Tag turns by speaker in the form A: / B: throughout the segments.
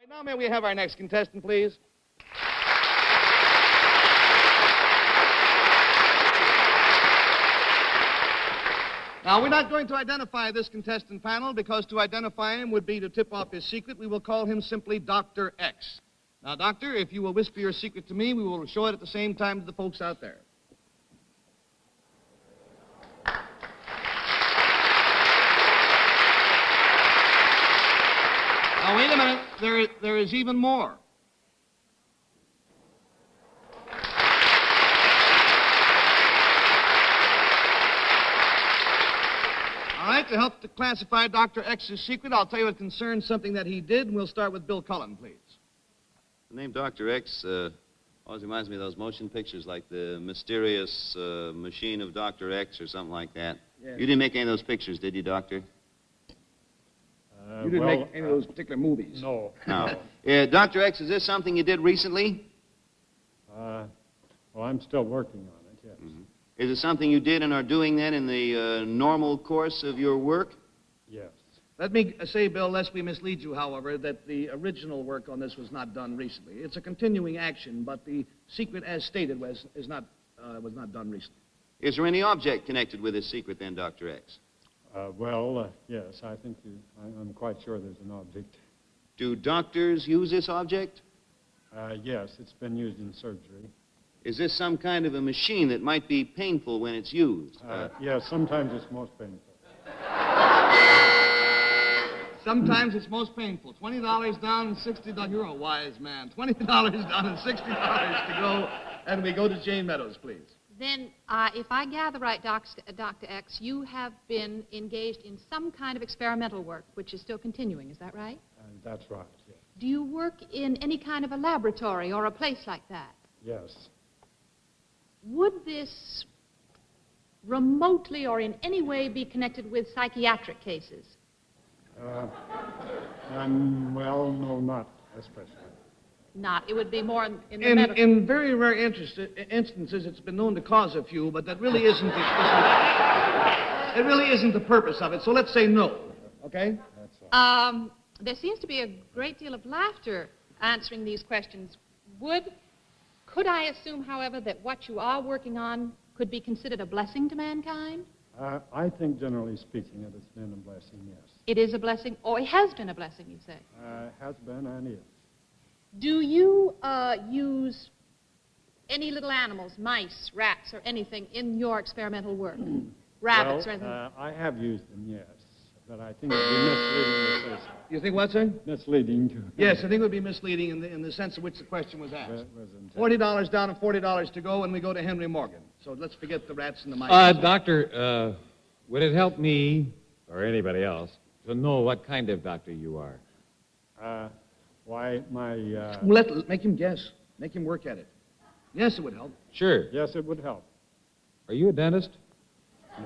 A: Now may we have our next contestant, please? Now, we're not going to identify this contestant panel because to identify him would be to tip off his secret. We will call him simply Dr. X. Now, Doctor, if you will whisper your secret to me, we will show it at the same time to the folks out there. Now, wait a minute. There is even more. All right, to help to classify Dr. X's secret, I'll tell you it concerns something that he did, and we'll start with Bill Cullen, please.
B: The name Dr. X always reminds me of those motion pictures like the mysterious machine of Dr. X or something like that.
A: Yes.
B: You didn't make any of those pictures, did you, Doctor?
A: You didn't make any of those particular movies.
C: No.
B: No. Dr. X, is this something you did recently?
C: Well, I'm still working on it, yes.
B: Mm-hmm. Is it something you did and are doing then in the normal course of your work?
C: Yes.
A: Let me say, Bill, lest we mislead you, however, that the original work on this was not done recently. It's a continuing action, but the secret, as stated, was not done recently.
B: Is there any object connected with this secret then, Dr. X?
C: Yes, I think I'm quite sure there's an object.
B: Do doctors use this object?
C: Yes, it's been used in surgery.
B: Is this some kind of a machine that might be painful when it's used?
C: Yes, sometimes it's most painful.
A: Sometimes it's most painful. $20 down and $60. You're a wise man. $20 down and $60 to go. And we go to Jane Meadows, please.
D: Then, if I gather right, Dr. X, you have been engaged in some kind of experimental work, which is still continuing. Is that right?
C: That's right, yes.
D: Do you work in any kind of a laboratory or a place like that?
C: Yes.
D: Would this remotely or in any way be connected with psychiatric cases?
C: No, not especially.
D: Not. It would be more in the medical...
A: In very rare instances, it's been known to cause a few, but that really isn't the purpose of it. So let's say no, okay?
C: That's all.
D: There seems to be a great deal of laughter answering these questions. Could I assume, however, that what you are working on could be considered a blessing to mankind?
C: I think, generally speaking, it has been a blessing, yes.
D: It is a blessing, or it has been a blessing, you say?
C: Has been and is.
D: Do you use any little animals, mice, rats, or anything in your experimental work? Rabbits or anything?
C: I have used them, yes. But I think it would be misleading to say so.
A: You think what, sir?
C: Misleading to...
A: Yes, I think it would be misleading in the sense in which the question was asked. $40 down and $40 to go, and we go to Henry Morgan. So let's forget the rats and the mice.
E: Doctor, would it help me, or anybody else, to know what kind of doctor you are?
A: Make him guess. Make him work at it. Yes, it would help.
E: Sure.
C: Yes, it would help.
E: Are you a dentist?
C: No.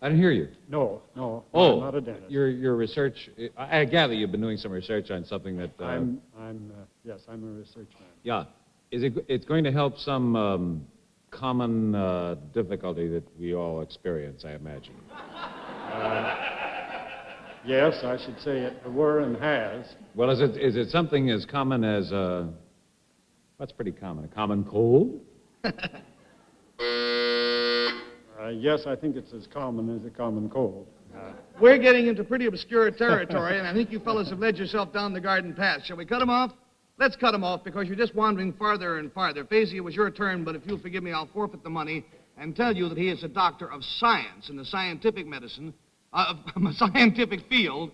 E: I didn't hear you.
C: No,
E: Oh,
C: I'm not a dentist.
E: Your research, I gather you've been doing some research on something that...
C: Yes, I'm a research man.
E: Yeah. It's going to help some common difficulty that we all experience, I imagine.
C: Yes, I should say it were and has.
E: Well, is it something as common as, what's pretty common, a common cold?
C: Yes, I think it's as common as a common cold.
A: We're getting into pretty obscure territory, and I think you fellas have led yourself down the garden path. Shall we cut him off? Let's cut him off because you're just wandering farther and farther. Faisy, it was your turn, but if you'll forgive me, I'll forfeit the money and tell you that he is a doctor of science in the scientific medicine, scientific field.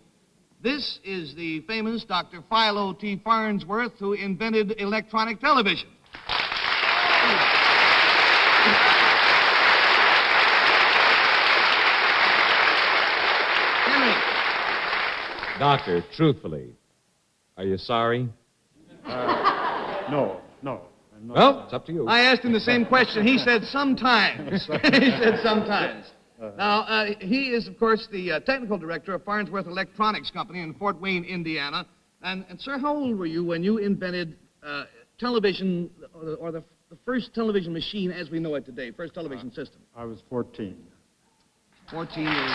A: This is the famous Dr. Philo T. Farnsworth, who invented electronic television. Henry.
E: Doctor, truthfully, are you sorry?
C: No. I'm not.
E: Well, it's up to you.
A: I asked him the same question. He said sometimes. He said sometimes. Now, he is, of course, the technical director of Farnsworth Electronics Company in Fort Wayne, Indiana. And sir, how old were you when you invented television, or the first television machine as we know it today, first television system?
C: I was 14.
A: 14 years old.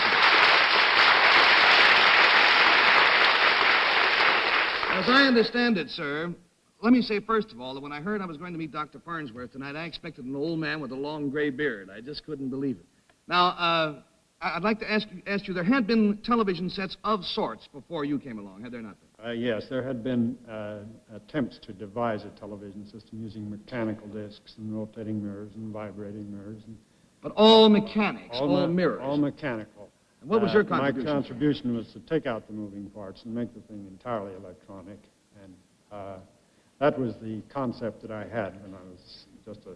A: I understand it, sir, let me say first of all that when I heard I was going to meet Dr. Farnsworth tonight, I expected an old man with a long gray beard. I just couldn't believe it. Now, I'd like to ask you, there had been television sets of sorts before you came along, had there not been?
C: Yes, there had been attempts to devise a television system using mechanical discs and rotating mirrors and vibrating mirrors.
A: But all mechanics, all mirrors.
C: All mechanical.
A: And what was your contribution?
C: My contribution was to take out the moving parts and make the thing entirely electronic. And that was the concept that I had when I was just a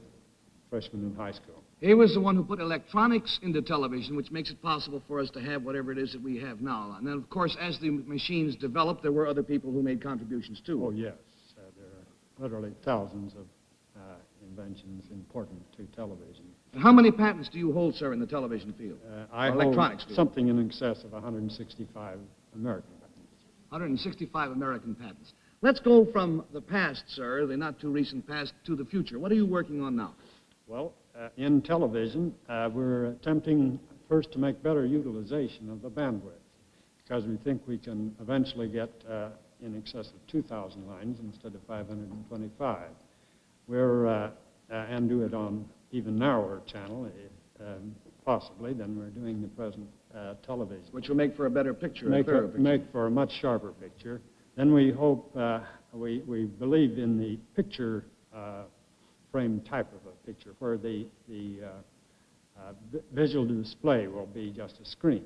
C: freshman in high school.
A: He was the one who put electronics into television, which makes it possible for us to have whatever it is that we have now. And then, of course, as the machines developed, there were other people who made contributions, too.
C: Oh, yes. There are literally thousands of inventions important to television.
A: And how many patents do you hold, sir, in the television field?
C: I
A: electronics
C: hold
A: field?
C: Something in excess of 165 American patents.
A: 165 American patents. Let's go from the past, sir, the not-too-recent past, to the future. What are you working on now?
C: Well, in television, we're attempting first to make better utilization of the bandwidth, because we think we can eventually get in excess of 2,000 lines instead of 525. And do it on even narrower channel, possibly, than we're doing the present television.
A: Which will make for a better picture, a clearer picture.
C: Make for a much sharper picture. Then we hope, we believe in the picture frame type of a picture, where the visual display will be just a screen.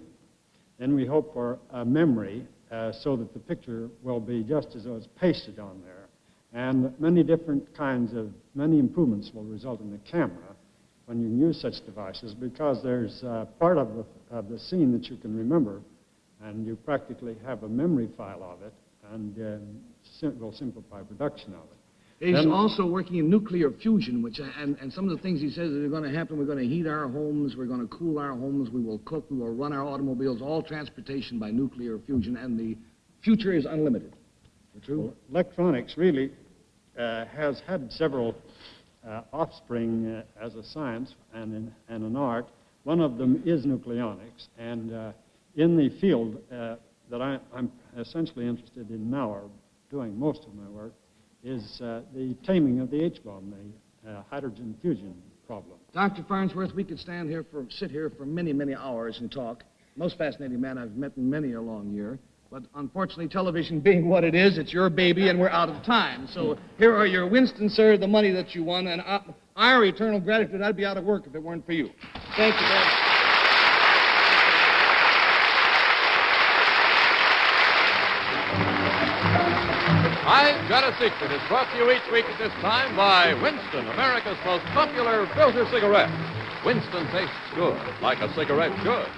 C: Then we hope for a memory so that the picture will be just as though it's pasted on there. And many improvements will result in the camera when you use such devices, because there's part of the scene that you can remember, and you practically have a memory file of it, and will simplify production of it.
A: He's also working in nuclear fusion, and some of the things he says that are going to happen, we're going to heat our homes, we're going to cool our homes, we will cook, we will run our automobiles, all transportation by nuclear fusion, and the future is unlimited. Is that true?
C: Well, electronics really has had several offspring as a science and an art. One of them is nucleonics, and in the field that I'm essentially interested in now, or doing most of my work, is the taming of the H-bomb, the hydrogen fusion problem.
A: Dr. Farnsworth, we could sit here for many, many hours and talk. Most fascinating man I've met in many a long year. But unfortunately, television being what it is, it's your baby, and we're out of time. So here are your Winston, sir, the money that you won, and our eternal gratitude. I'd be out of work if it weren't for you. Thank you very much.
F: I've Got a Secret is brought to you each week at this time by Winston, America's most popular filter cigarette. Winston tastes good, like a cigarette should.